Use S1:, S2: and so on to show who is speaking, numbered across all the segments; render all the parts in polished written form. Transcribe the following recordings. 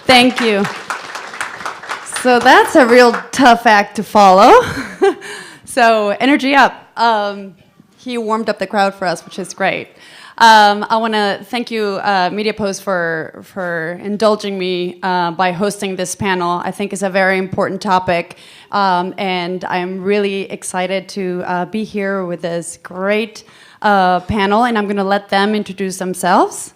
S1: Thank you. So that's a real tough act to follow. So energy up. He warmed up the crowd for us, which is great. I want to thank you, Mediapost, for indulging me by hosting this panel. I think it's a very important topic, and I'm really excited to be here with this great panel, and I'm going to let them introduce themselves.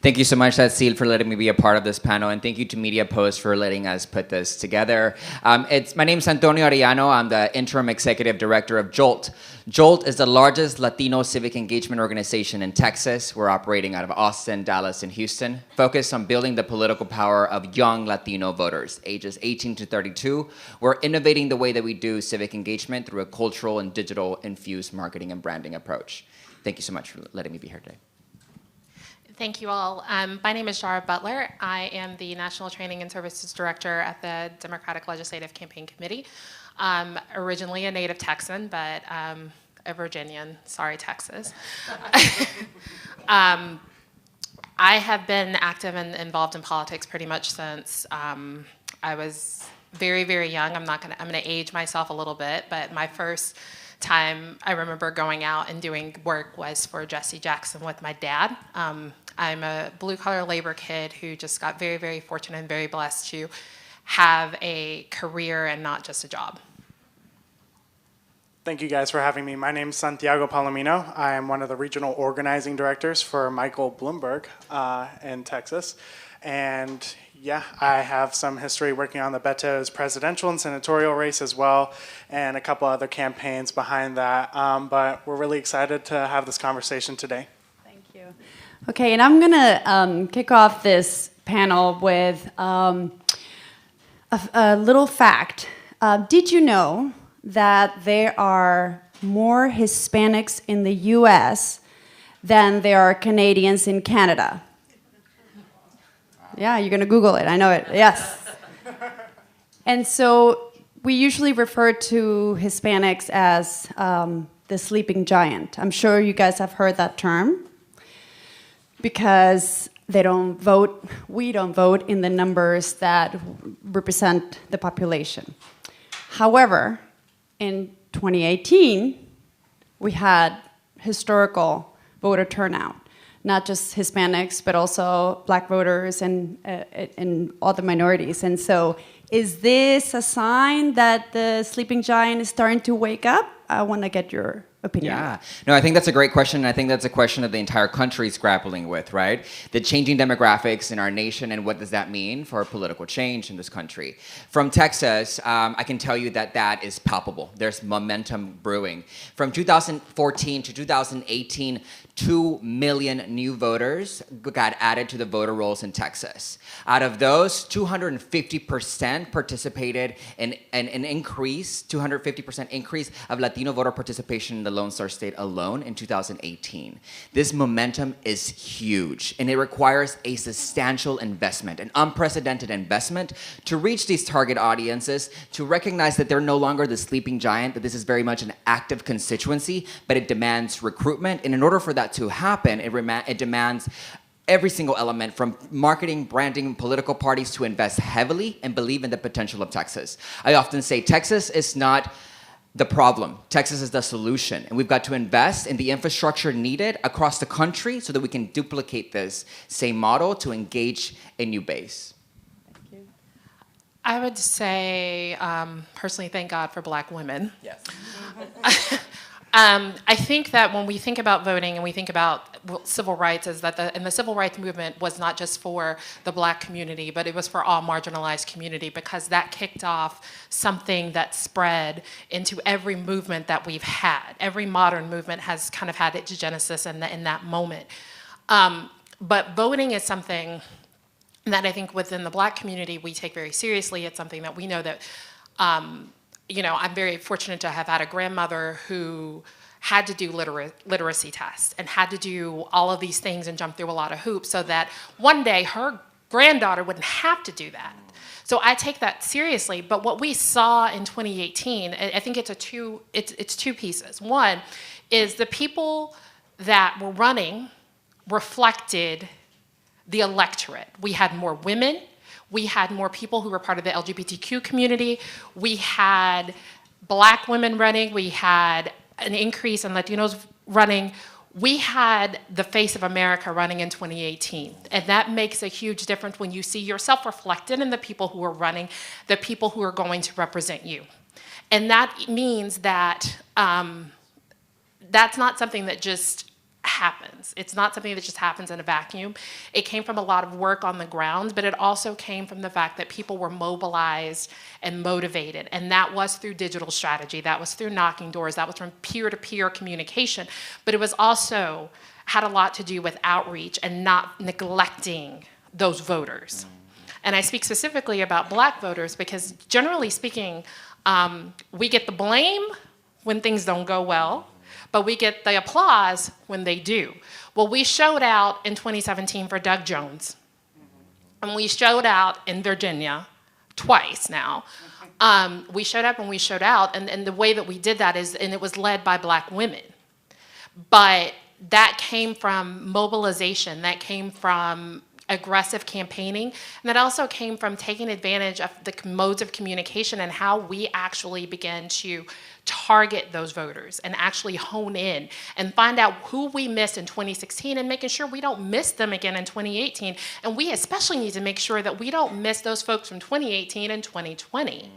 S2: Thank you so much, Tzatzil, for letting me be a part of this panel, and thank you to Mediapost for letting us put this together. My name is Antonio Arellano. I'm the Interim Executive Director of Jolt. Jolt is the largest Latino civic engagement organization in Texas. We're operating out of Austin, Dallas, and Houston, focused on building the political power of young Latino voters, ages 18 to 32. We're innovating the way that we do civic engagement through a cultural and digital-infused marketing and branding approach. Thank you so much for letting me be here today.
S3: Thank you all. My name is Jara Butler. I am the National Training and Services Director at the Democratic Legislative Campaign Committee. I'm originally a native Texan, but a Virginian. Sorry, Texas. I have been active and involved in politics pretty much since I was very, very young. I'm gonna age myself a little bit, but my first time I remember going out and doing work was for Jesse Jackson with my dad. I'm a blue-collar labor kid who just got very, very fortunate and very blessed to have a career and not just a job.
S4: Thank you guys for having me. My name is Santiago Palomino. I am one of the regional organizing directors for Michael Bloomberg in Texas. And yeah, I have some history working on the Beto's presidential and senatorial race as well, and a couple other campaigns behind that. But we're really excited to have this conversation today.
S1: Thank you. Okay, and I'm going to kick off this panel with a little fact. Did you know that there are more Hispanics in the U.S. than there are Canadians in Canada? Yeah, you're going to Google it. I know it. Yes. And so we usually refer to Hispanics as the sleeping giant. I'm sure you guys have heard that term because they don't vote. We don't vote in the numbers that represent the population. However, in 2018, we had historical voter turnout. Not just Hispanics, but also Black voters and other minorities. And so, is this a sign that the sleeping giant is starting to wake up? I want to get your opinion.
S2: Yeah. No, I think that's a great question, and I think that's a question that the entire country is grappling with, right? The changing demographics in our nation, and what does that mean for political change in this country? From Texas, I can tell you that that is palpable. There's momentum brewing. From 2014 to 2018, 2 million new voters got added to the voter rolls in Texas. Out of those, 250% participated in an increase, 250% increase of Latino voter participation in the Lone Star State alone in 2018. This momentum is huge, and it requires a substantial investment, an unprecedented investment to reach these target audiences, to recognize that they're no longer the sleeping giant, that this is very much an active constituency, but it demands recruitment. And in order for that to happen, it demands every single element from marketing, branding, political parties to invest heavily and believe in the potential of Texas. I often say Texas is not the problem. Texas is the solution. And we've got to invest in the infrastructure needed across the country so that we can duplicate this same model to engage a new base.
S1: Thank you.
S3: I would say, personally, thank God for Black women.
S2: Yes.
S3: I think that when we think about voting and we think about civil rights, is that the civil rights movement was not just for the Black community, but it was for all marginalized community, because that kicked off something that spread into every movement that we've had. Every modern movement has kind of had its genesis in that moment. But voting is something that I think within the Black community we take very seriously. It's something that we know that you know, I'm very fortunate to have had a grandmother who had to do literacy tests and had to do all of these things and jump through a lot of hoops so that one day her granddaughter wouldn't have to do that. So I take that seriously. But what we saw in 2018, I think it's two pieces. One is the people that were running reflected the electorate. We had more women. We had more people who were part of the LGBTQ community. We had Black women running. We had an increase in Latinos running. We had the face of America running in 2018. And that makes a huge difference when you see yourself reflected in the people who are running, the people who are going to represent you. And that means that that's not something that just happens. It's not something that just happens in a vacuum. It came from a lot of work on the ground, but it also came from the fact that people were mobilized and motivated. And that was through digital strategy. That was through knocking doors. That was from peer-to-peer communication. But it was also had a lot to do with outreach and not neglecting those voters. And I speak specifically about Black voters because generally speaking, we get the blame when things don't go well, but we get the applause when they do. Well, we showed out in 2017 for Doug Jones, and we showed out in Virginia twice now. We showed up and we showed out, and the way that we did that is, and it was led by Black women. But that came from mobilization, that came from aggressive campaigning, and that also came from taking advantage of the modes of communication and how we actually began to target those voters and actually hone in and find out who we missed in 2016 and making sure we don't miss them again in 2018. And we especially need to make sure that we don't miss those folks from 2018 and 2020.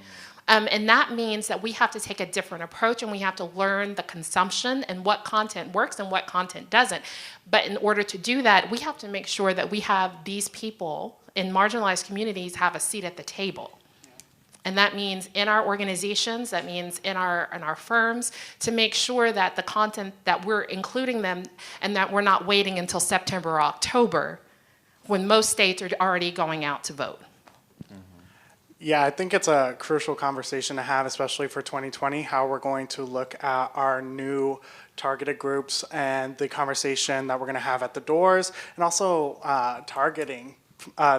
S3: And that means that we have to take a different approach and we have to learn the consumption and what content works and what content doesn't. But in order to do that, we have to make sure that we have these people in marginalized communities have a seat at the table. And that means in our organizations, that means in our firms, to make sure that the content that we're including them and that we're not waiting until September or October when most states are already going out to vote.
S4: Yeah, I think it's a crucial conversation to have, especially for 2020, how we're going to look at our new targeted groups and the conversation that we're going to have at the doors, and also targeting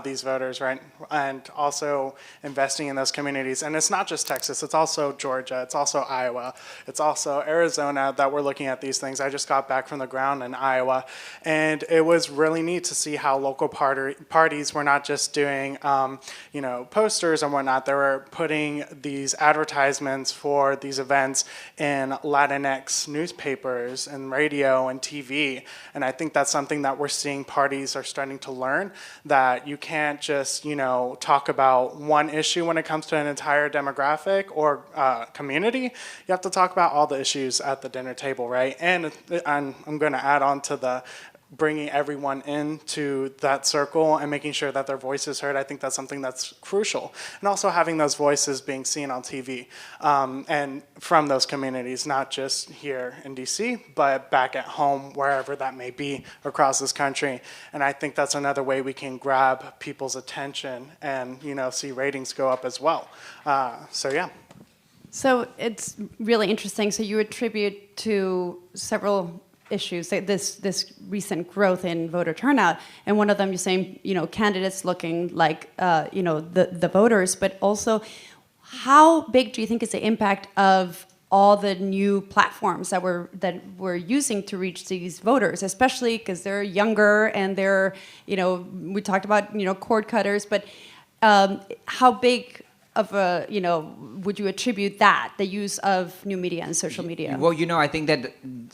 S4: these voters, right? And also investing in those communities. And it's not just Texas, it's also Georgia, it's also Iowa, it's also Arizona that we're looking at these things. I just got back from the ground in Iowa, and it was really neat to see how local parties were not just doing, posters and whatnot. They were putting these advertisements for these events in Latinx newspapers and radio and TV. And I think that's something that we're seeing parties are starting to learn, that you can't just, talk about one issue when it comes to an entire demographic or community. You have to talk about all the issues at the dinner table, right? And I'm going to add on to the bringing everyone into that circle and making sure that their voice is heard. I think that's something that's crucial. And also having those voices being seen on TV and from those communities, not just here in DC, but back at home, wherever that may be across this country. And I think that's another way we can grab people's attention and, see ratings go up as well. Yeah.
S1: So it's really interesting. So you attribute to several issues, like this recent growth in voter turnout, and one of them you're saying, candidates looking like, the voters, but also how big do you think is the impact of all the new platforms that we're using to reach these voters, especially because they're younger and they're, we talked about, cord cutters, but how big of a, would you attribute that, the use of new media and social media?
S2: Well, I think that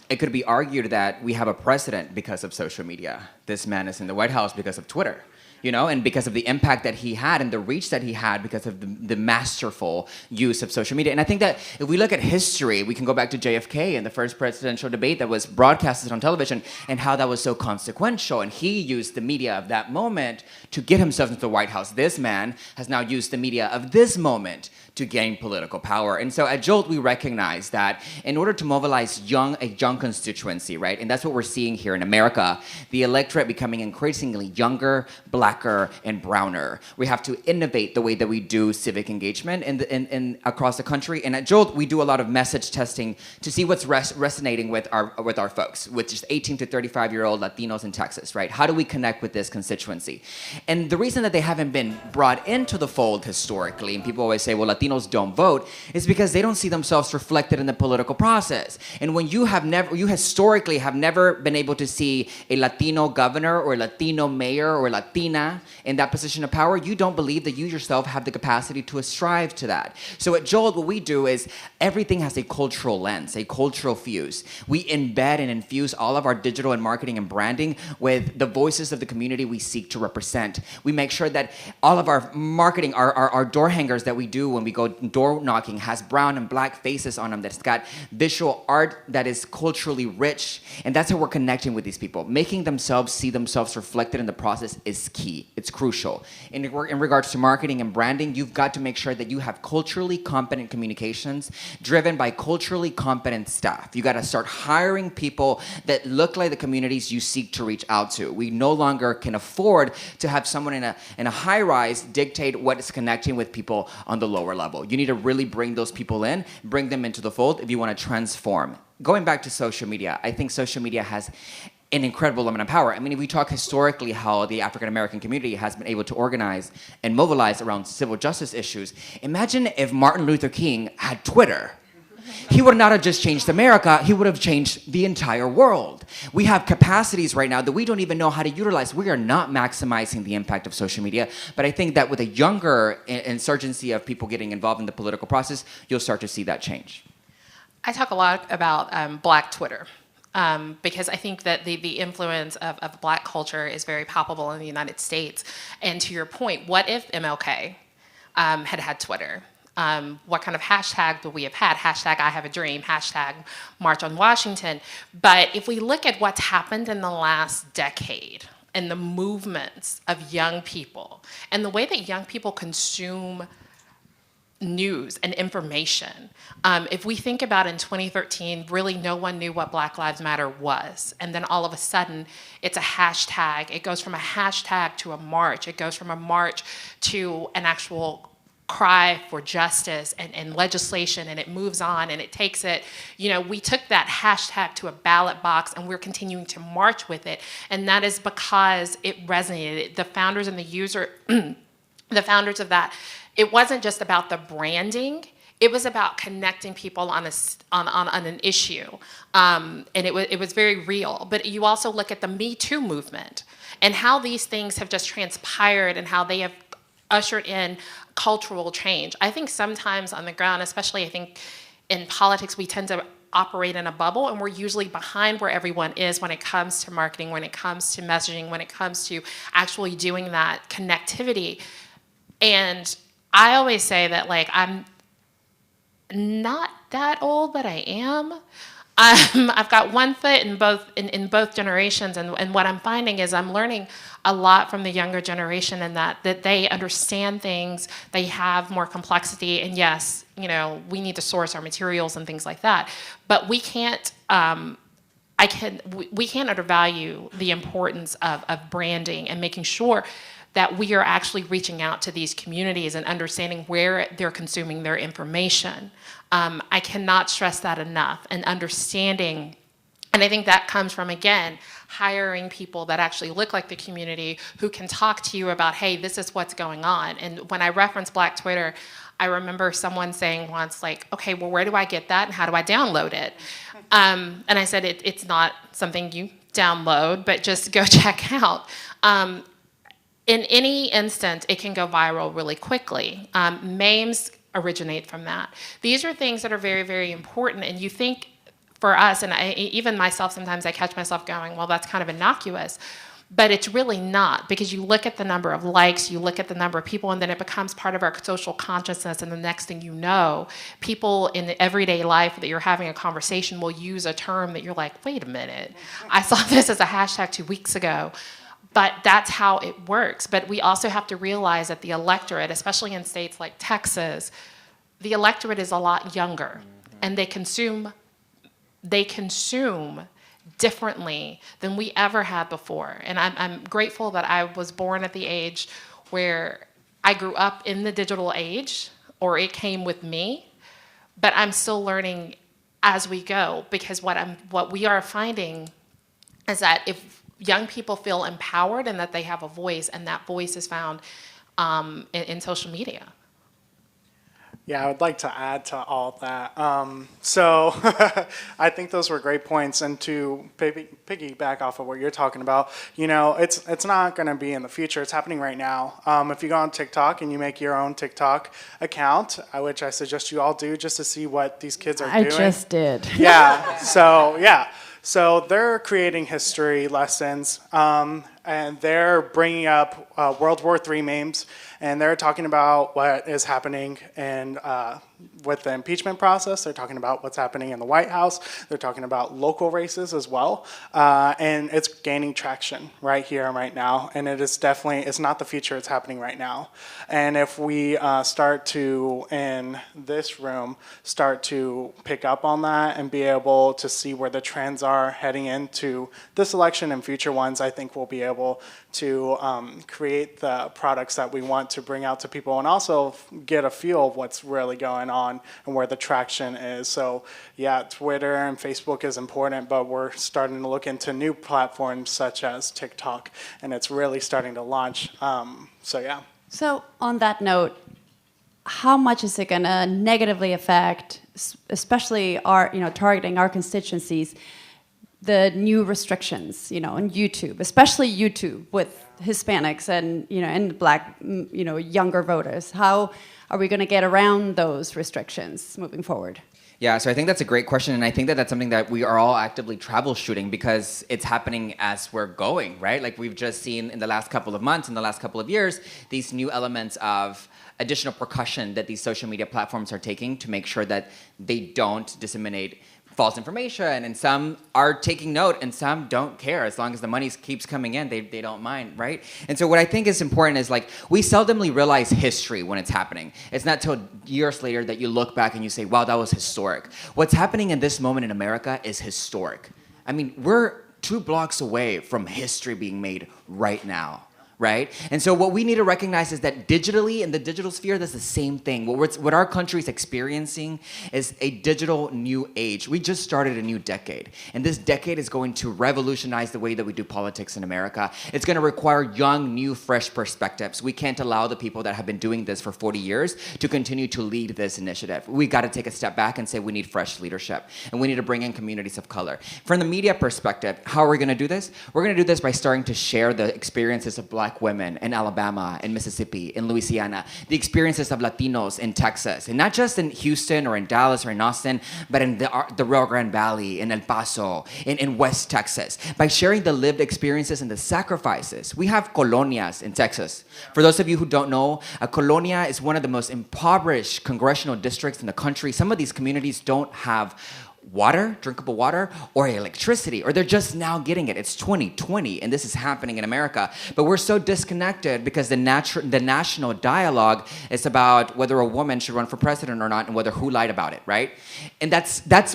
S2: it could be argued that we have a precedent because of social media. This man is in the White House because of Twitter. And because of the impact that he had and the reach that he had because of the masterful use of social media. And I think that if we look at history, we can go back to JFK and the first presidential debate that was broadcasted on television and how that was so consequential. And he used the media of that moment to get himself into the White House. This man has now used the media of this moment to gain political power. And so at Jolt, we recognize that in order to mobilize a young constituency, right? And that's what we're seeing here in America, the electorate becoming increasingly younger, blacker, and browner. We have to innovate the way that we do civic engagement in across the country. And at Jolt, we do a lot of message testing to see what's resonating with our folks, which is 18 to 35-year-old Latinos in Texas, right? How do we connect with this constituency? And the reason that they haven't been brought into the fold historically, and people always say, well, Latinos don't vote, is because they don't see themselves reflected in the political process. And when you historically have never been able to see a Latino governor or Latino mayor or Latina Latina in that position of power, you don't believe that you yourself have the capacity to strive to that. So at Jolt, what we do is everything has a cultural lens, a cultural fuse. We embed and infuse all of our digital and marketing and branding with the voices of the community we seek to represent. We make sure that all of our marketing, our door hangers that we do when we go door knocking has brown and black faces on them, that's got visual art that is culturally rich. And that's how we're connecting with these people. Making themselves see themselves reflected in the process is key. It's crucial. In regards to marketing and branding, you've got to make sure that you have culturally competent communications driven by culturally competent staff. You got to start hiring people that look like the communities you seek to reach out to. We no longer can afford to have someone in a high rise dictate what is connecting with people on the lower level. You need to really bring those people in, bring them into the fold if you want to transform. Going back to social media, I think social media has an incredible amount of power. I mean, if we talk historically how the African American community has been able to organize and mobilize around civil justice issues, imagine if Martin Luther King had Twitter. He would not have just changed America, he would have changed the entire world. We have capacities right now that we don't even know how to utilize. We are not maximizing the impact of social media, but I think that with a younger insurgency of people getting involved in the political process, you'll start to see that change.
S3: I talk a lot about Black Twitter. Because I think that the influence of Black culture is very palpable in the United States. And to your point, what if MLK had Twitter? What kind of hashtag would we have had? Hashtag I have a dream, hashtag March on Washington. But if we look at what's happened in the last decade and the movements of young people and the way that young people consume news and information. If we think about in 2013, really no one knew what Black Lives Matter was. And then all of a sudden, it's a hashtag. It goes from a hashtag to a march. It goes from a march to an actual cry for justice and legislation, and it moves on and it takes it. You know, we took that hashtag to a ballot box and we're continuing to march with it. And that is because it resonated. The founders and the user, the founders of that, it wasn't just about the branding, it was about connecting people on an issue. And it was very real. But you also look at the Me Too movement and how these things have just transpired and how they have ushered in cultural change. I think sometimes on the ground, especially I think in politics, we tend to operate in a bubble and we're usually behind where everyone is when it comes to marketing, when it comes to messaging, when it comes to actually doing that connectivity. And I always say that, like, I'm not that old, but I am. I've got one foot in both generations, and what I'm finding is I'm learning a lot from the younger generation, and that they understand things, they have more complexity, and yes, you know, we need to source our materials and things like that, but we can't. We can't undervalue the importance of branding and making sure that we are actually reaching out to these communities and understanding where they're consuming their information. I cannot stress that enough, and understanding, and I think that comes from, again, hiring people that actually look like the community who can talk to you about, hey, this is what's going on. And when I reference Black Twitter, I remember someone saying once, like, okay, well, where do I get that and how do I download it? And I said, it's not something you download, but just go check out. In any instant, it can go viral really quickly. Memes originate from that. These are things that are very, very important. And you think for us, and even myself, sometimes I catch myself going, well, that's kind of innocuous. But it's really not, because you look at the number of likes, you look at the number of people, and then it becomes part of our social consciousness. And the next thing you know, people in the everyday life that you're having a conversation will use a term that you're like, wait a minute, I saw this as a hashtag 2 weeks ago. But that's how it works. But we also have to realize that the electorate, especially in states like Texas, the electorate is a lot younger, and they consume differently than we ever had before. And I'm grateful that I was born at the age where I grew up in the digital age, or it came with me, but I'm still learning as we go, because what we are finding is that if young people feel empowered and that they have a voice, and that voice is found in social media.
S4: Yeah, I would like to add to all that. So I think those were great points. And to piggyback off of what you're talking about, it's not going to be in the future. It's happening right now. If you go on TikTok and you make your own TikTok account, which I suggest you all do just to see what these kids are doing.
S1: I just did.
S4: Yeah. So they're creating history lessons, and they're bringing up World War III memes, and they're talking about what is happening with the impeachment process. They're talking about what's happening in the White House. They're talking about local races as well, and it's gaining traction right here and right now. And it's not the future, it's happening right now. And if we start to, in this room, start to pick up on that and be able to see where the trends are heading into this election and future ones, I think we'll be able to create the products that we want to bring out to people and also get a feel of what's really going on and where the traction is. So yeah, Twitter and Facebook is important, but we're starting to look into new platforms such as TikTok, and it's really starting to launch. So yeah.
S1: So on that note, how much is it going to negatively affect, especially our, targeting our constituencies, the new restrictions, on YouTube, especially YouTube with Hispanics and, and Black, younger voters? How are we going to get around those restrictions moving forward?
S2: Yeah, so I think that's a great question, and I think that that's something that we are all actively troubleshooting because it's happening as we're going, right? Like we've just seen in the last couple of months, in the last couple of years, these new elements of additional precaution that these social media platforms are taking to make sure that they don't disseminate false information, and some are taking note and some don't care. As long as the money keeps coming in, they don't mind, right? And so what I think is important is we seldomly realize history when it's happening. It's not till years later that you look back and you say, wow, that was historic. What's happening in this moment in America is historic. I mean, we're 2 blocks away from history being made right now. Right? And so what we need to recognize is that digitally, in the digital sphere, that's the same thing. What our country is experiencing is a digital new age. We just started a new decade. And this decade is going to revolutionize the way that we do politics in America. It's going to require young, new, fresh perspectives. We can't allow the people that have been doing this for 40 years to continue to lead this initiative. We got to take a step back and say we need fresh leadership. And we need to bring in communities of color. From the media perspective, how are we going to do this? We're going to do this by starting to share the experiences of Black women in Alabama, in Mississippi, in Louisiana, the experiences of Latinos in Texas, and not just in Houston or in Dallas or in Austin, but in the Rio Grande Valley, in El Paso, in West Texas, by sharing the lived experiences and the sacrifices. We have colonias in Texas. For those of you who don't know, a colonia is one of the most impoverished congressional districts in the country. Some of these communities don't have water, drinkable water, or electricity, or they're just now getting it. It's 2020, and this is happening in America. But we're so disconnected because the national dialogue is about whether a woman should run for president or not, and whether who lied about it, right? And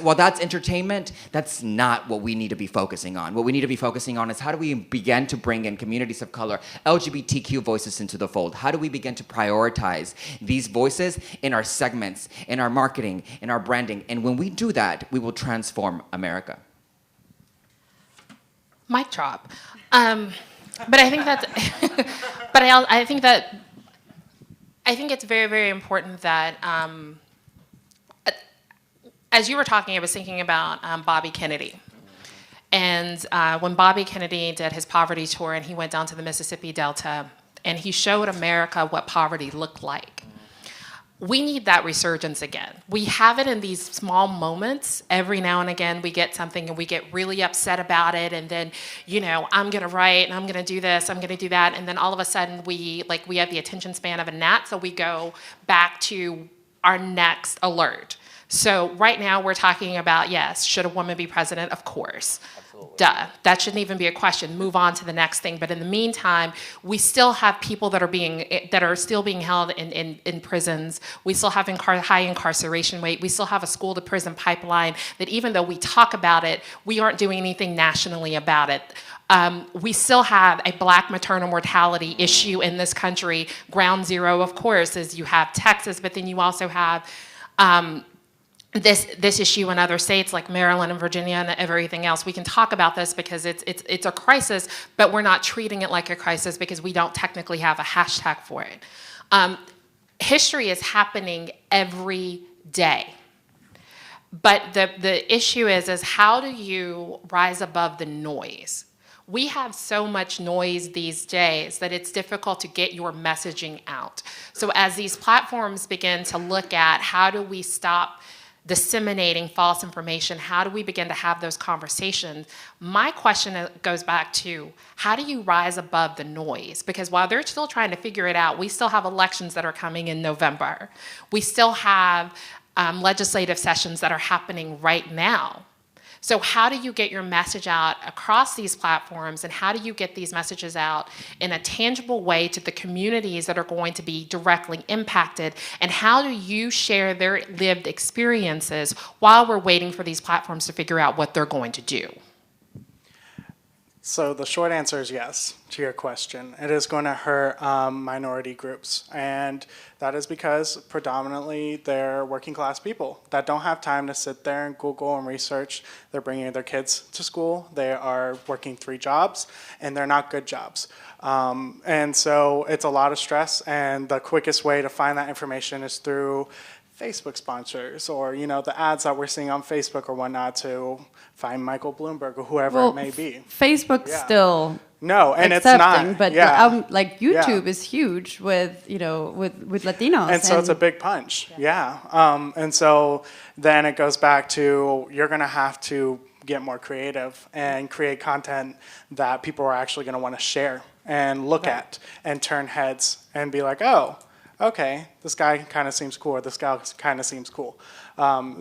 S2: while that's entertainment, that's not what we need to be focusing on. What we need to be focusing on is how do we begin to bring in communities of color, LGBTQ voices into the fold? How do we begin to prioritize these voices in our segments, in our marketing, in our branding? And when we do that, we will transform America.
S3: Mic drop. But I think that's, I think it's very, very important that, as you were talking, I was thinking about Bobby Kennedy. And when Bobby Kennedy did his poverty tour and he went down to the Mississippi Delta and he showed America what poverty looked like. We need that resurgence again. We have it in these small moments. Every now and again, we get something and we get really upset about it. And then, I'm going to write and I'm going to do this, I'm going to do that. And then all of a sudden, we have the attention span of a gnat. So we go back to our next alert. So right now, we're talking about, yes, should a woman be president? Of course. Duh. That shouldn't even be a question. Move on to the next thing. But in the meantime, we still have people that are still being held in prisons. We still have high incarceration rate. We still have a school to prison pipeline that even though we talk about it, we aren't doing anything nationally about it. We still have a Black maternal mortality issue in this country. Ground zero, of course, is you have Texas, but then you also have this issue in other states like Maryland and Virginia and everything else. We can talk about this because it's a crisis, but we're not treating it like a crisis because we don't technically have a hashtag for it. history is happening every day. But the issue is how do you rise above the noise? We have so much noise these days that it's difficult to get your messaging out. So as these platforms begin to look at how do we stop disseminating false information, how do we begin to have those conversations, my question goes back to how do you rise above the noise? Because while they're still trying to figure it out, we still have elections that are coming in November. We still have legislative sessions that are happening right now. So how do you get your message out across these platforms, and how do you get these messages out in a tangible way to the communities that are going to be directly impacted, and how do you share their lived experiences while we're waiting for these platforms to figure out what they're going to do?
S4: So the short answer is yes to your question. It is going to hurt minority groups, and that is because predominantly they're working class people that don't have time to sit there and Google and research. They're bringing their kids to school. They are working 3 jobs, and they're not good jobs. And so it's a lot of stress, and the quickest way to find that information is through Facebook sponsors, or the ads that we're seeing on Facebook or whatnot to find Michael Bloomberg or whoever it may be.
S1: Facebook's still
S4: no, and
S1: accepting,
S4: it's not.
S1: but like YouTube is huge with with Latinos,
S4: and so it's a big punch. And so then it goes back to you're going to have to get more creative and create content that people are actually going to want to share and look at and turn heads and be like, oh, okay, this guy kind of seems cool, or this guy kind of seems cool.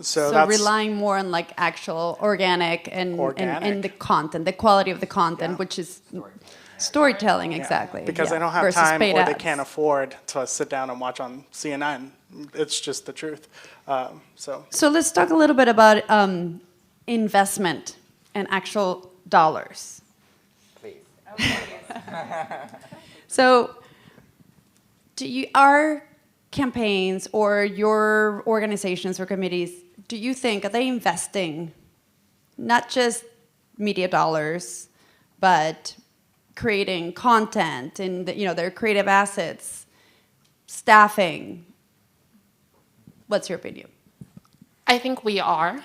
S4: So that's
S1: relying more on like actual organic and the content, the quality of the content, which is storytelling, exactly.
S4: Because they don't have time, or they can't afford to sit down and watch on CNN. It's just the truth. So
S1: let's talk a little bit about investment and actual dollars.
S2: Please.
S1: So are campaigns or your organizations or committees, do you think, are they investing not just media dollars, but creating content and their creative assets, staffing? What's your opinion?
S3: I think we are.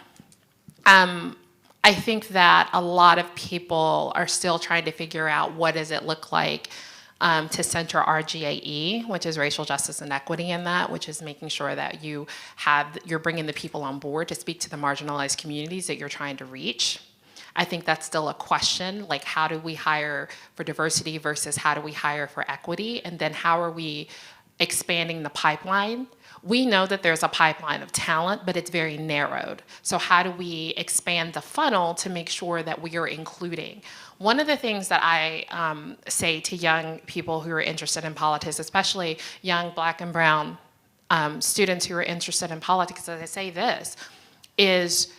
S3: I think that a lot of people are still trying to figure out what does it look like to center RGAE, which is racial justice and equity in that, which is making sure that you're bringing the people on board to speak to the marginalized communities that you're trying to reach. I think that's still a question, like how do we hire for diversity versus how do we hire for equity, and then how are we expanding the pipeline? We know that there's a pipeline of talent, but it's very narrowed. So how do we expand the funnel to make sure that we are including? One of the things that I say to young people who are interested in politics, especially young Black and brown students who are interested in politics, as I say this, is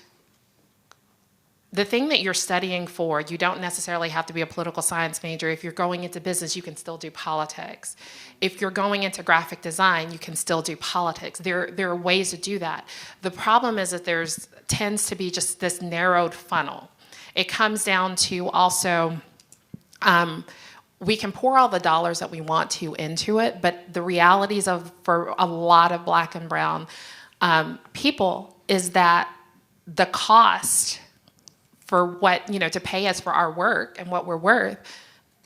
S3: the thing that you're studying for, you don't necessarily have to be a political science major. If you're going into business, you can still do politics. If you're going into graphic design, you can still do politics. There are ways to do that. The problem is that tends to be just this narrowed funnel. It comes down to also, we can pour all the dollars that we want to into it, but the realities for a lot of Black and brown people is that the cost for what, to pay us for our work and what we're worth,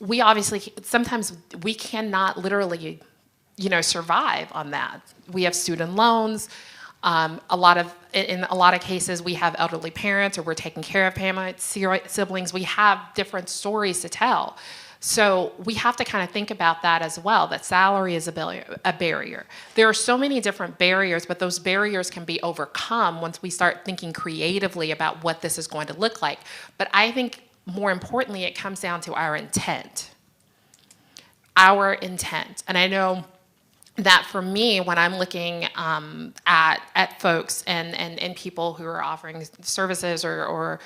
S3: we obviously, sometimes we cannot literally, survive on that. We have student loans. In a lot of cases, we have elderly parents, or we're taking care of parents, siblings. We have different stories to tell. So we have to kind of think about that as well, that salary is a barrier. There are so many different barriers, but those barriers can be overcome once we start thinking creatively about what this is going to look like. But I think more importantly, it comes down to our intent. Our intent. And I know that for me, when I'm looking at folks and people who are offering services or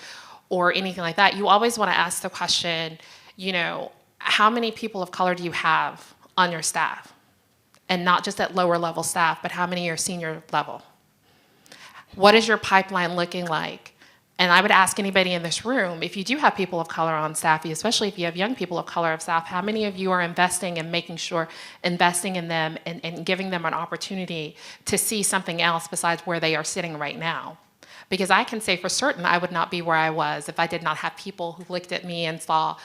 S3: anything like that, you always want to ask the question, how many people of color do you have on your staff? And not just at lower level staff, but how many are senior level? What is your pipeline looking like? And I would ask anybody in this room, if you do have people of color on staff, especially if you have young people of color on staff, how many of you are investing in investing in them and giving them an opportunity to see something else besides where they are sitting right now? Because I can say for certain I would not be where I was if I did not have people who looked at me and saw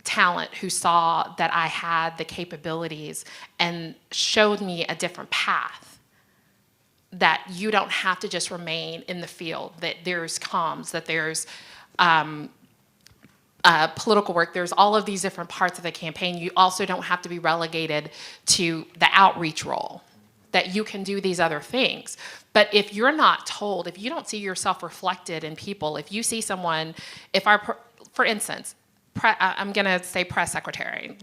S3: talent, who saw that I had the capabilities and showed me a different path. That you don't have to just remain in the field, that there's comms, that there's political work, there's all of these different parts of the campaign. You also don't have to be relegated to the outreach role, that you can do these other things. But if you're not told, if you don't see yourself reflected in people, if you see someone, for instance, I'm gonna say press secretary,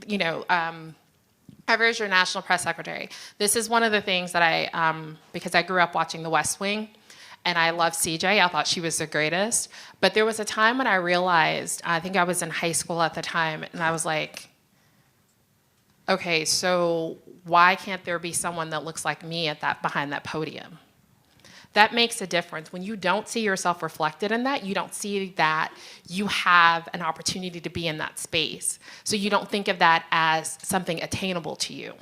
S3: Average, your national press secretary. This is one of the things that because I grew up watching The West Wing, and I love CJ. I thought she was the greatest. But there was a time when I realized, I think I was in high school at the time, and I was like, okay, so why can't there be someone that looks like me behind that podium? That makes a difference. When you don't see yourself reflected in that, you don't see that you have an opportunity to be in that space. So you don't think of that as something attainable to you.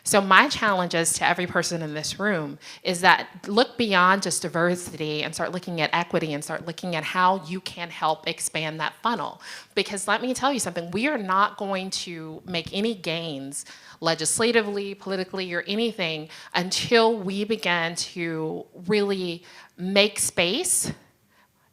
S3: So my challenges to every person in this room is that look beyond just diversity and start looking at equity and start looking at how you can help expand that funnel. Because let me tell you something, we are not going to make any gains legislatively, politically, or anything until we begin to really make space.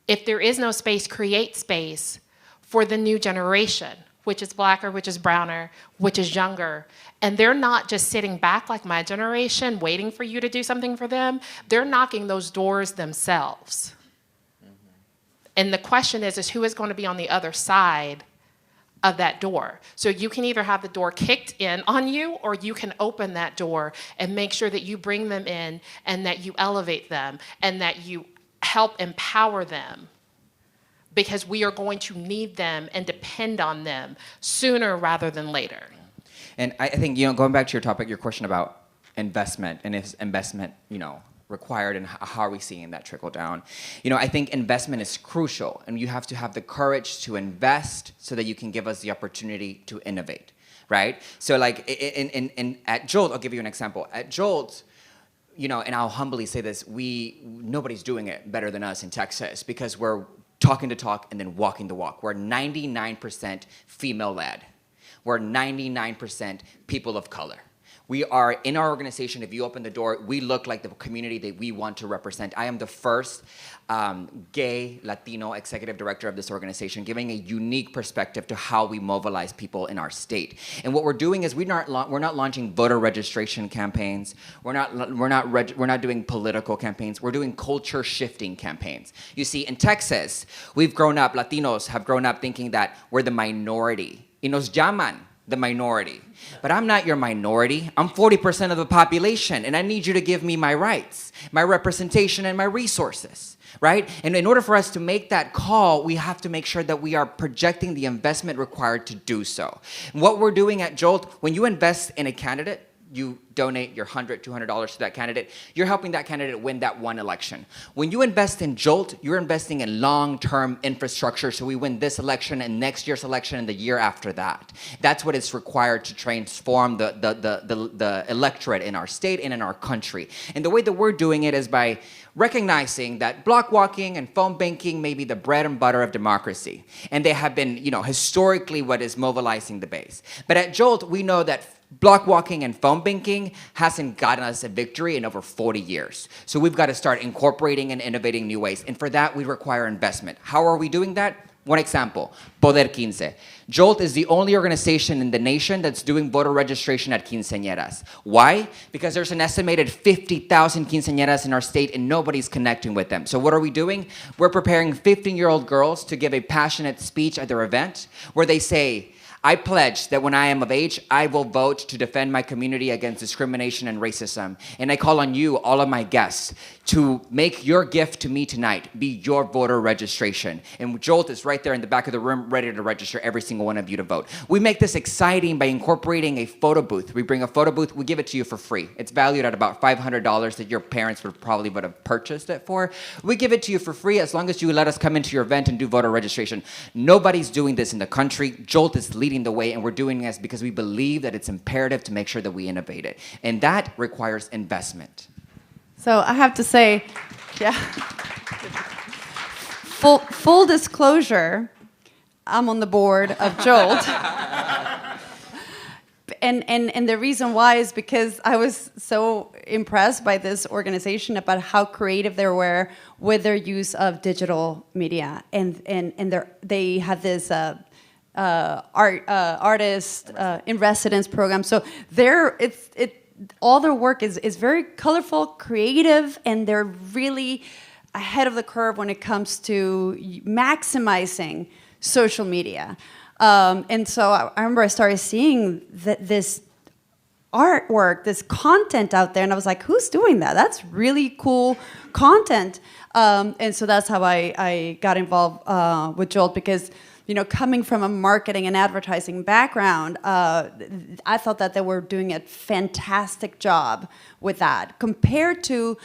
S3: If there is no space, create space for the new generation, which is blacker, which is browner, which is younger. And they're not just sitting back like my generation, waiting for you to do something for them. They're knocking those doors themselves. And the question is who is going to be on the other side of that door? So you can either have the door kicked in on you, or you can open that door and make sure that you bring them in and that you elevate them and that you help empower them. Because we are going to need them and depend on them sooner rather than later.
S2: And I think, going back to your topic, your question about investment, and is investment, required, and how are we seeing that trickle down? I think investment is crucial, and you have to have the courage to invest so that you can give us the opportunity to innovate, right? So like at Jolt, I'll give you an example. At Jolt, and I'll humbly say this, nobody's doing it better than us in Texas, because we're talking the talk and then walking the walk. We're 99% female-led. We're 99% people of color. We are, in our organization, if you open the door, we look like the community that we want to represent. I am the first gay Latino executive director of this organization, giving a unique perspective to how we mobilize people in our state. And what we're doing is we're not launching voter registration campaigns. We're not doing political campaigns. We're doing culture shifting campaigns. You see, in Texas, Latinos have grown up thinking that we're the minority. Y nos llaman the minority. But I'm not your minority. I'm 40% of the population, and I need you to give me my rights, my representation, and my resources, right? And in order for us to make that call, we have to make sure that we are projecting the investment required to do so. And what we're doing at Jolt, when you invest in a candidate, you donate your $100, $200 to that candidate, you're helping that candidate win that one election. When you invest in Jolt, you're investing in long-term infrastructure, so we win this election and next year's election and the year after that. That's what is required to transform the electorate in our state and in our country. And the way that we're doing it is by recognizing that block walking and phone banking may be the bread and butter of democracy. And they have been, historically what is mobilizing the base. But at Jolt, we know that block walking and phone banking hasn't gotten us a victory in over 40 years. So we've got to start incorporating and innovating new ways. And for that, we require investment. How are we doing that? One example, Poder 15. Jolt is the only organization in the nation that's doing voter registration at quinceañeras. Why? Because there's an estimated 50,000 quinceañeras in our state and nobody's connecting with them. So what are we doing? We're preparing 15-year-old girls to give a passionate speech at their event where they say, I pledge that when I am of age, I will vote to defend my community against discrimination and racism. And I call on you, all of my guests, to make your gift to me tonight be your voter registration. And Jolt is right there in the back of the room, ready to register every single one of you to vote. We make this exciting by incorporating a photo booth. We bring a photo booth, we give it to you for free. It's valued at about $500 that your parents would have purchased it for. We give it to you for free as long as you let us come into your event and do voter registration. Nobody's doing this in the country. Jolt is leading the way, and we're doing this because we believe that it's imperative to make sure that we innovate it. And that requires investment.
S1: So I have to say, yeah. Full disclosure, I'm on the board of Jolt. And the reason why is because I was so impressed by this organization about how creative they were with their use of digital media. And they have this artist in residence program. So all their work is very colorful, creative, and they're really ahead of the curve when it comes to maximizing social media. And so I remember I started seeing this artwork, this content out there, and I was like, who's doing that? That's really cool content. And so that's how I got involved with Jolt, because coming from a marketing and advertising background, I thought that they were doing a fantastic job with that compared to,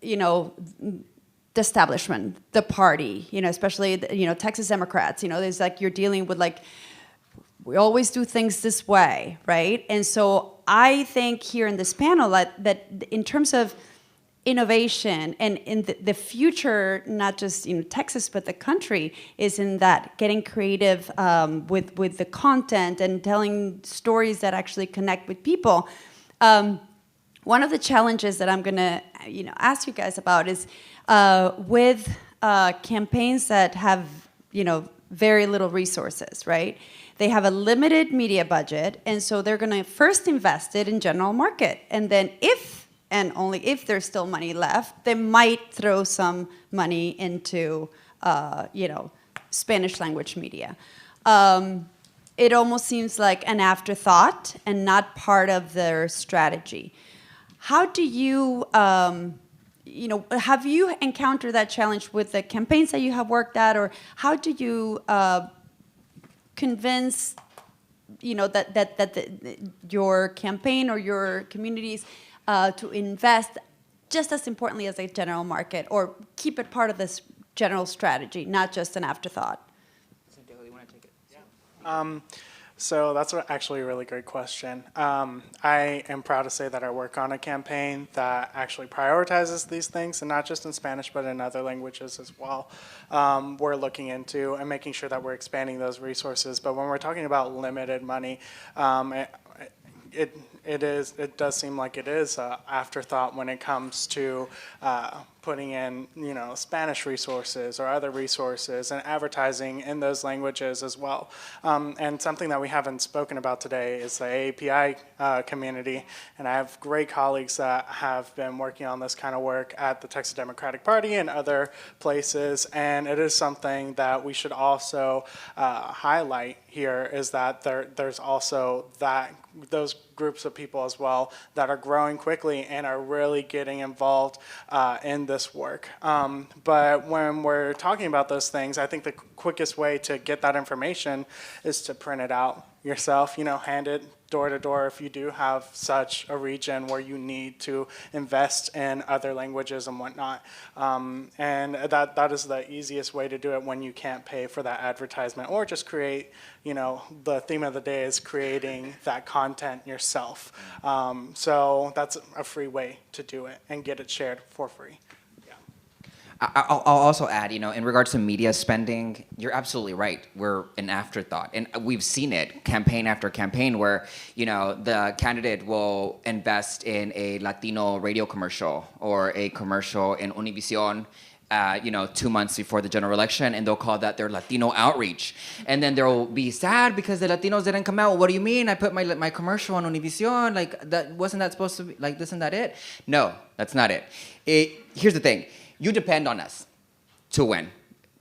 S1: the establishment, the party, especially, Texas Democrats, there's like, you're dealing with like, we always do things this way, right? And so I think here in this panel that in terms of innovation and in the future, not just Texas, but the country, is in that getting creative with the content and telling stories that actually connect with people. One of the challenges that I'm gonna ask you guys about is with campaigns that have very little resources, right? They have a limited media budget, and so they're gonna first invest it in general market, and then if and only if there's still money left, they might throw some money into, Spanish language media. It almost seems like an afterthought and not part of their strategy. How do you, have you encountered that challenge with the campaigns that you have worked at, or how do you convince, that your campaign or your communities to invest just as importantly as a general market, or keep it part of this general strategy, not just an afterthought?
S2: Santiago, you want to take it? Yeah.
S4: So that's actually a really great question. I am proud to say that I work on a campaign that actually prioritizes these things, and not just in Spanish, but in other languages as well. We're looking into and making sure that we're expanding those resources. But when we're talking about limited money, it does seem like it is an afterthought when it comes to putting in, Spanish resources or other resources and advertising in those languages as well. And something that we haven't spoken about today is the AAPI community. And I have great colleagues that have been working on this kind of work at the Texas Democratic Party and other places. And it is something that we should also highlight here, is that there's also those groups of people as well that are growing quickly and are really getting involved in this work. But when we're talking about those things, I think the quickest way to get that information is to print it out yourself, hand it door to door if you do have such a region where you need to invest in other languages and whatnot. And that is the easiest way to do it when you can't pay for that advertisement, or just create, the theme of the day is creating that content yourself. So that's a free way to do it and get it shared for free.
S2: I'll also add, in regards to media spending, you're absolutely right. We're an afterthought. And we've seen it campaign after campaign where, the candidate will invest in a Latino radio commercial or a commercial in Univision, 2 months before the general election, and they'll call that their Latino outreach. And then they'll be sad because the Latinos didn't come out. What do you mean? I put my commercial on Univision. Wasn't that supposed to be, isn't that it? No, that's not it. Here's the thing. You depend on us to win.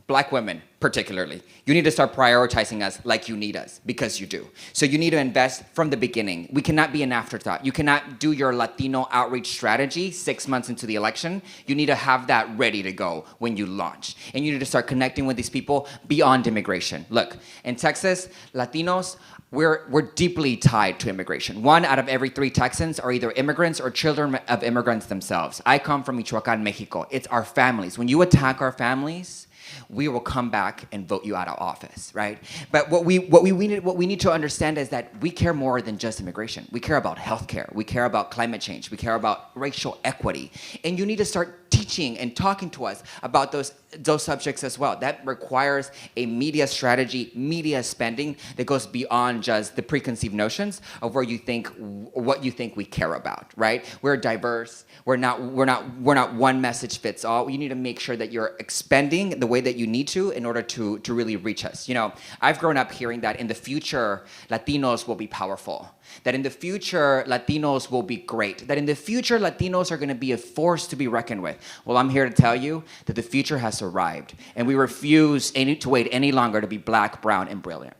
S2: Black women, particularly, you need to start prioritizing us like you need us, because you do. So you need to invest from the beginning. We cannot be an afterthought. You cannot do your Latino outreach strategy 6 months into the election. You need to have that ready to go when you launch. And you need to start connecting with these people beyond immigration. Look, in Texas, Latinos, we're deeply tied to immigration. 1 out of every 3 Texans are either immigrants or children of immigrants themselves. I come from Michoacan, Mexico. It's our families. When you attack our families, we will come back and vote you out of office, right? But what we need to understand is that we care more than just immigration. We care about healthcare. We care about climate change. We care about racial equity. And you need to start teaching and talking to us about those subjects as well. That requires a media strategy, media spending that goes beyond just the preconceived notions of what you think we care about, right? We're diverse. We're not one message fits all. You need to make sure that you're expending the way that you need to in order to really reach us. You know, I've grown up hearing that in the future, Latinos will be powerful. That in the future, Latinos will be great. That in the future, Latinos are going to be a force to be reckoned with. Well, I'm here to tell you that the future has arrived, and we refuse to wait any longer to be black, brown, and brilliant.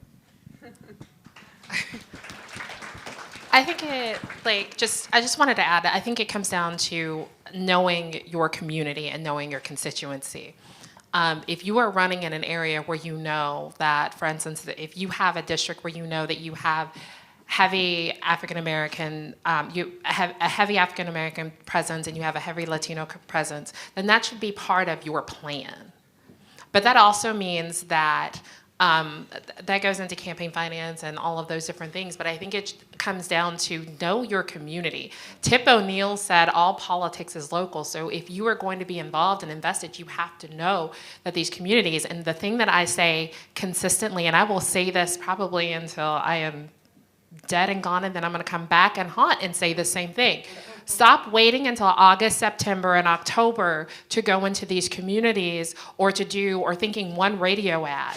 S3: I think I just wanted to add that I think it comes down to knowing your community and knowing your constituency. If you are running in an area where you know that, for instance, if you have a district where you know that you have heavy African American, you have a heavy African American presence and you have a heavy Latino presence, then that should be part of your plan. But that also means that that goes into campaign finance and all of those different things, but I think it comes down to know your community. Tip O'Neill said all politics is local, so if you are going to be involved and invested, you have to know that these communities, and the thing that I say consistently, and I will say this probably until I am dead and gone, and then I'm going to come back and haunt and say the same thing. Stop waiting until August, September, and October to go into these communities or thinking one radio ad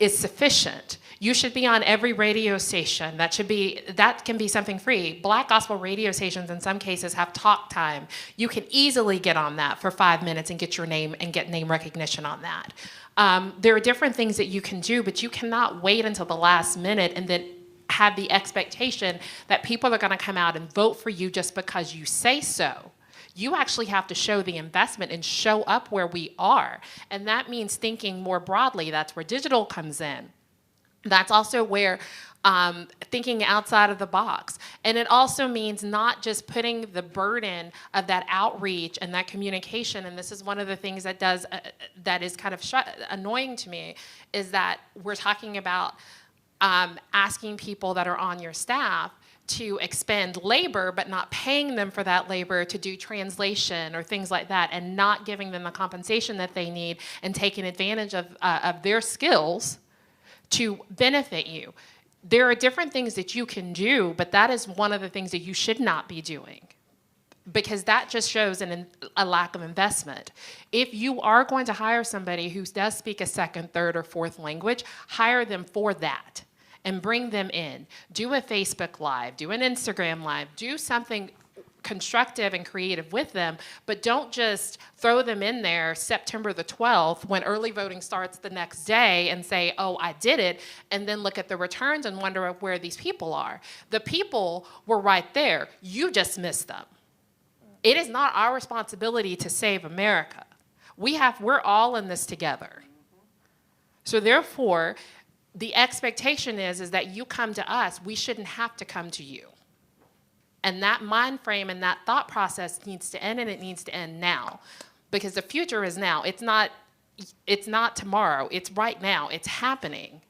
S3: is sufficient. You should be on every radio station. That can be something free. Black gospel radio stations in some cases have talk time. You can easily get on that for 5 minutes and get your name and get name recognition on that. There are different things that you can do, but you cannot wait until the last minute and then have the expectation that people are going to come out and vote for you just because you say so. You actually have to show the investment and show up where we are. And that means thinking more broadly. That's where digital comes in. That's also where thinking outside of the box. And it also means not just putting the burden of that outreach and that communication, and this is one of the things that is kind of annoying to me, is that we're talking about asking people that are on your staff to expend labor, but not paying them for that labor to do translation or things like that, and not giving them the compensation that they need and taking advantage of their skills to benefit you. There are different things that you can do, but that is one of the things that you should not be doing, because that just shows a lack of investment. If you are going to hire somebody who does speak a second, third, or fourth language, hire them for that and bring them in. Do a Facebook Live, do an Instagram Live, do something constructive and creative with them, but don't just throw them in there September the 12th when early voting starts the next day and say, oh, I did it, and then look at the returns and wonder where these people are. The people were right there. You just missed them. It is not our responsibility to save America. We're all in this together. So therefore, the expectation is that you come to us. We shouldn't have to come to you. And that mind frame and that thought process needs to end, and it needs to end now. Because the future is now. It's not tomorrow. It's right now. It's happening.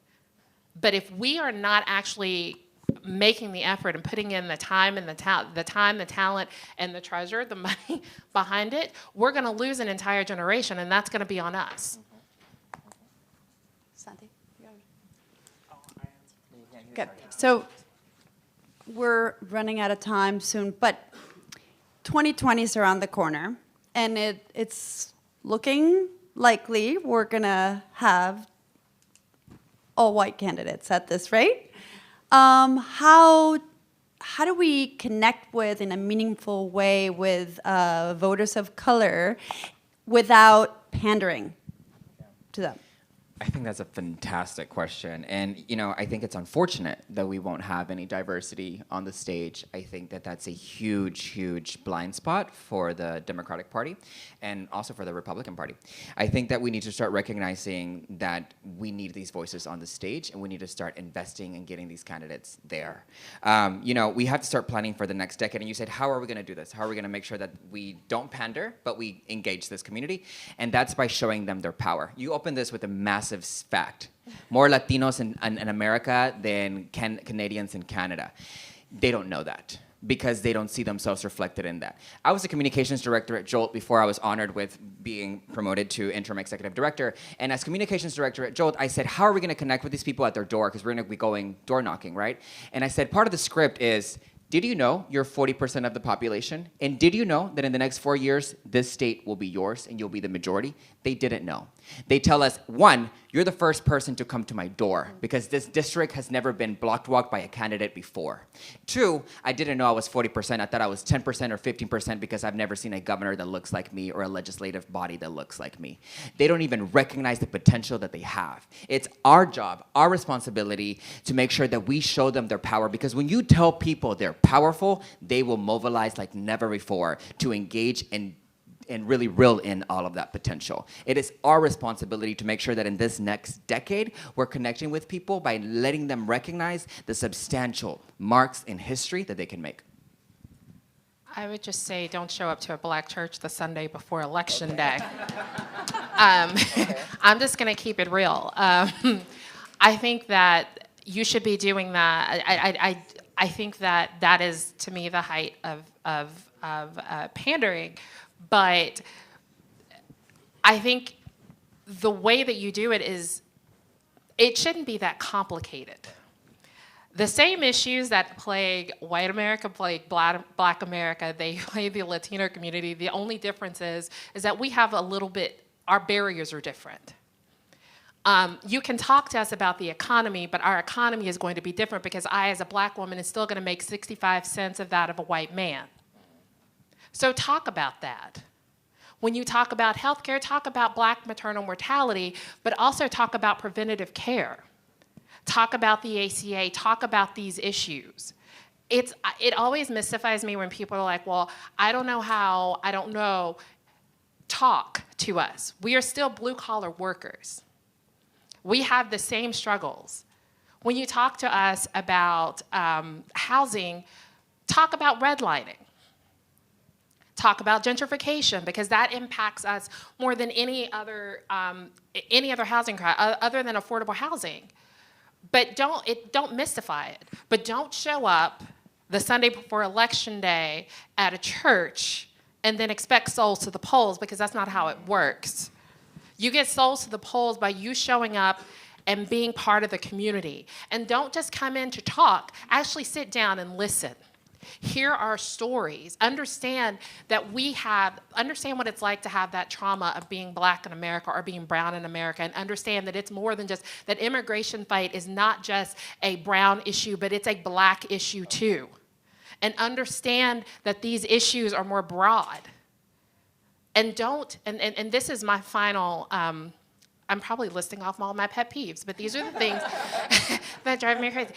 S3: But if we are not actually making the effort and putting in the time and the talent, and the treasure, the money behind it, we're going to lose an entire generation, and that's going to be on us.
S1: Santi? Good. So we're running out of time soon, but 2020 is around the corner, and it's looking likely we're going to have all white candidates at this rate. How do we connect with, in a meaningful way, with voters of color without pandering? to them?
S2: I think that's a fantastic question. And, I think it's unfortunate that we won't have any diversity on the stage. I think that that's a huge, huge blind spot for the Democratic Party and also for the Republican Party. I think that we need to start recognizing that we need these voices on the stage and we need to start investing in getting these candidates there. We have to start planning for the next decade. And you said, how are we going to do this? How are we going to make sure that we don't pander, but we engage this community? And that's by showing them their power. You open this with a massive fact. More Latinos in America than Canadians in Canada. They don't know that because they don't see themselves reflected in that. I was a communications director at Jolt before I was honored with being promoted to interim executive director. And as communications director at Jolt, I said, how are we going to connect with these people at their door? Because we're going to be going door knocking, right? And I said, part of the script is, did you know you're 40% of the population? And did you know that in the next 4 years, this state will be yours and you'll be the majority? They didn't know. They tell us, one, you're the first person to come to my door because this district has never been block-walked by a candidate before. Two, I didn't know I was 40%. I thought I was 10% or 15% because I've never seen a governor that looks like me or a legislative body that looks like me. They don't even recognize the potential that they have. It's our job, our responsibility to make sure that we show them their power, because when you tell people they're powerful, they will mobilize like never before to engage and really reel in all of that potential. It is our responsibility to make sure that in this next decade, we're connecting with people by letting them recognize the substantial marks in history that they can make.
S3: I would just say don't show up to a black church the Sunday before Election Day. I'm just going to keep it real. I think that you should be doing that. I think that is, to me, the height of pandering. But I think the way that you do it is, it shouldn't be that complicated. The same issues that plague white America plague black America, they plague the Latino community. The only difference is that we have a little bit, our barriers are different. You can talk to us about the economy, but our economy is going to be different because I, as a black woman, is still going to make 65 cents of that of a white man. So talk about that. When you talk about healthcare, talk about black maternal mortality, but also talk about preventative care. Talk about the ACA, talk about these issues. It always mystifies me when people are like, well, I don't know how, I don't know. Talk to us. We are still blue-collar workers. We have the same struggles. When you talk to us about housing, talk about redlining. Talk about gentrification, because that impacts us more than any other housing other than affordable housing. But don't mystify it. But don't show up the Sunday before Election Day at a church and then expect souls to the polls, because that's not how it works. You get souls to the polls by you showing up and being part of the community. And don't just come in to talk. Actually sit down and listen. Hear our stories. Understand what it's like to have that trauma of being black in America or being brown in America, and understand that it's more than just, that immigration fight is not just a brown issue, but it's a black issue too. And understand that these issues are more broad. And and this is my final, I'm probably listing off all my pet peeves, but these are the things that drive me crazy.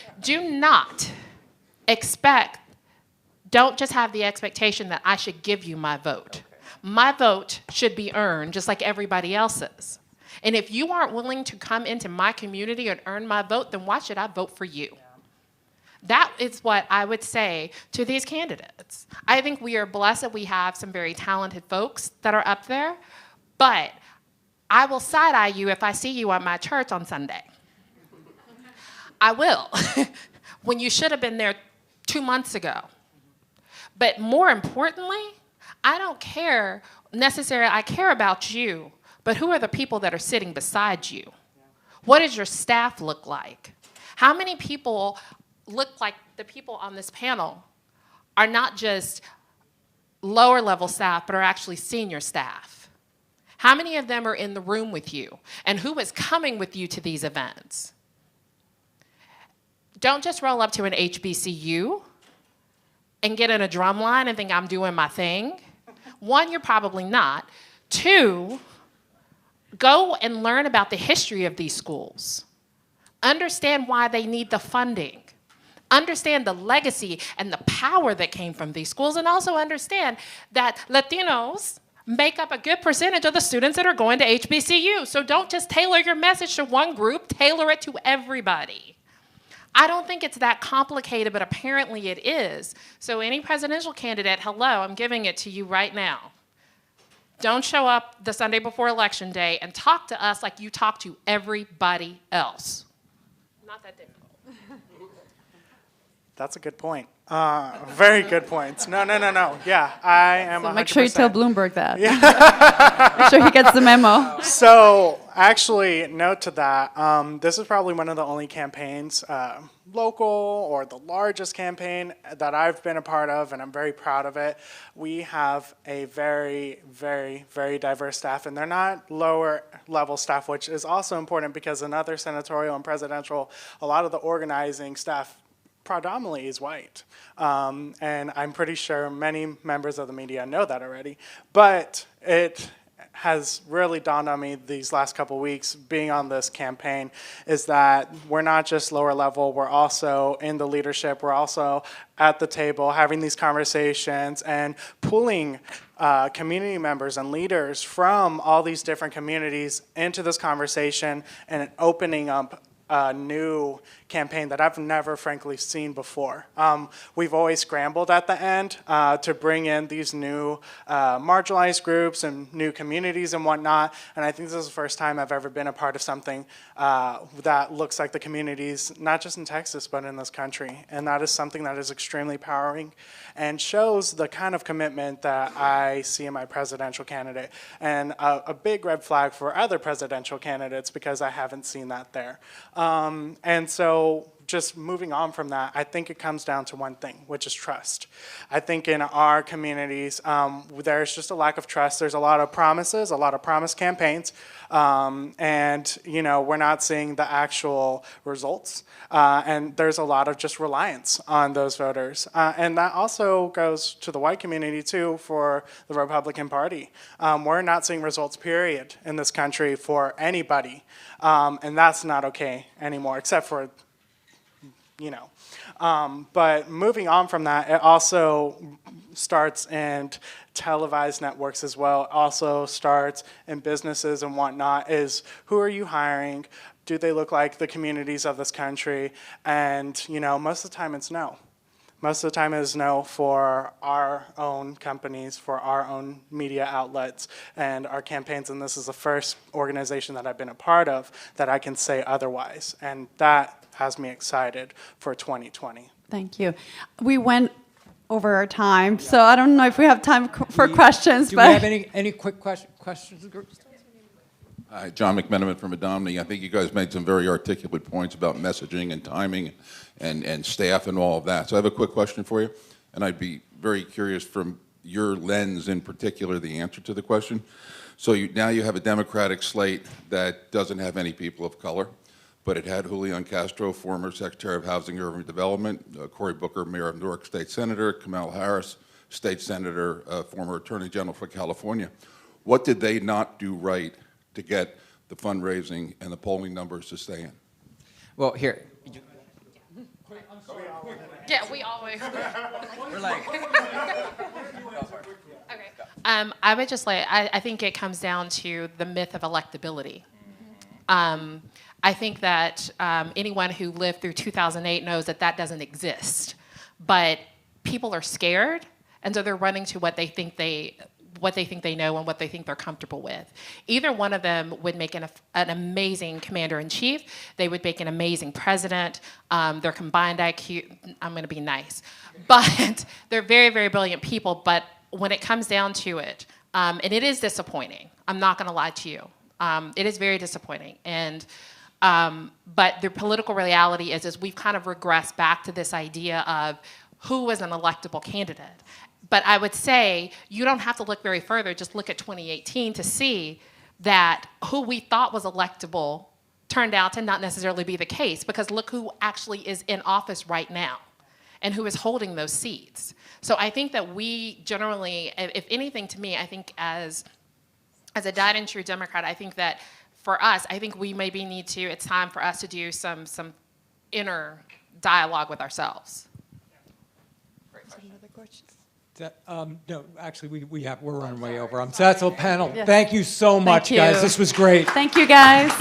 S3: Don't just have the expectation that I should give you my vote. Okay. My vote should be earned just like everybody else's. And if you aren't willing to come into my community and earn my vote, then why should I vote for you? Yeah. That is what I would say to these candidates. I think we are blessed that we have some very talented folks that are up there, but I will side-eye you if I see you at my church on Sunday. I will, when you should have been there 2 months ago. But more importantly, I don't care necessarily, I care about you, but who are the people that are sitting beside you? What does your staff look like? How many people look like the people on this panel are not just lower level staff, but are actually senior staff? How many of them are in the room with you? And who is coming with you to these events? Don't just roll up to an HBCU and get in a drum line and think I'm doing my thing. One, you're probably not. Two, Go and learn about the history of these schools. Understand why they need the funding. Understand the legacy and the power that came from these schools, and also understand that Latinos make up a good percentage of the students that are going to HBCU. So don't just tailor your message to one group, tailor it to everybody. I don't think it's that complicated, but apparently it is. So any presidential candidate, hello, I'm giving it to you right now. Don't show up the Sunday before Election Day and talk to us like you talk to everybody else. Not that difficult.
S4: That's a good point. Very good points. No. Yeah, I am 100%.
S1: So make sure you tell Bloomberg that. Yeah. Make sure he gets the memo.
S4: So actually, note to that, this is probably one of the only campaigns, local or the largest campaign that I've been a part of, and I'm very proud of it. We have a very, very, very diverse staff, and they're not lower level staff, which is also important because in other senatorial and presidential, a lot of the organizing staff predominantly is white. And I'm pretty sure many members of the media know that already. But it has really dawned on me these last couple weeks being on this campaign is that we're not just lower level, we're also in the leadership, we're also at the table having these conversations and pulling community members and leaders from all these different communities into this conversation and opening up a new campaign that I've never, frankly, seen before. We've always scrambled at the end to bring in these new marginalized groups and new communities and whatnot, and I think this is the first time I've ever been a part of something that looks like the communities, not just in Texas, but in this country, and that is something that is extremely empowering and shows the kind of commitment that I see in my presidential candidate, and a big red flag for other presidential candidates because I haven't seen that there. And so just moving on from that, I think it comes down to one thing, which is trust. I think in our communities, there's just a lack of trust. There's a lot of promises, a lot of promise campaigns, and we're not seeing the actual results. And there's a lot of just reliance on those voters. And that also goes to the white community too for the Republican Party. We're not seeing results, period, in this country for anybody. And that's not okay anymore, except for but moving on from that, it also starts in televised networks as well. It also starts in businesses and whatnot, is who are you hiring? Do they look like the communities of this country? And, most of the time it's no. Most of the time it is no for our own companies, for our own media outlets, and our campaigns. And this is the first organization that I've been a part of that I can say otherwise. And that has me excited for 2020.
S1: Thank you. We went over our time, so I don't know if we have time for questions.
S5: Do we have any quick questions?
S6: Hi, John McMenamin from Adomni. I think you guys made some very articulate points about messaging and timing and staff and all of that. So I have a quick question for you, and I'd be very curious from your lens in particular the answer to the question. So now you have a Democratic slate that doesn't have any people of color, but it had Julian Castro, former Secretary of Housing and Urban Development, Cory Booker, Mayor of Newark State Senator, Kamala Harris, State Senator, former Attorney General for California. What did they not do right to get the fundraising and the polling numbers to stay in?
S2: Well, here.
S3: Yeah, we always.
S2: We're like.
S3: Okay. I would just I think it comes down to the myth of electability. I think that anyone who lived through 2008 knows that that doesn't exist. But people are scared, and so they're running to what they think they know and what they think they're comfortable with. Either one of them would make an amazing commander-in-chief. They would make an amazing president. Their combined IQ, I'm going to be nice. But they're very, very brilliant people. But when it comes down to it, and it is disappointing. I'm not going to lie to you. It is very disappointing. And but the political reality is we've kind of regressed back to this idea of who is an electable candidate. But I would say you don't have to look very further. Just look at 2018 to see that who we thought was electable turned out to not necessarily be the case, because look who actually is in office right now and who is holding those seats. So I think that we generally, if anything to me, I think as as a dyed and true Democrat, I think that for us, I think we maybe need to, it's time for us to do some inner dialogue with ourselves.
S5: No, actually, we're running way over. So that's a panel.
S1: Yeah.
S5: Thank you so much,
S1: you.
S5: guys. This was great.
S1: Thank you, guys.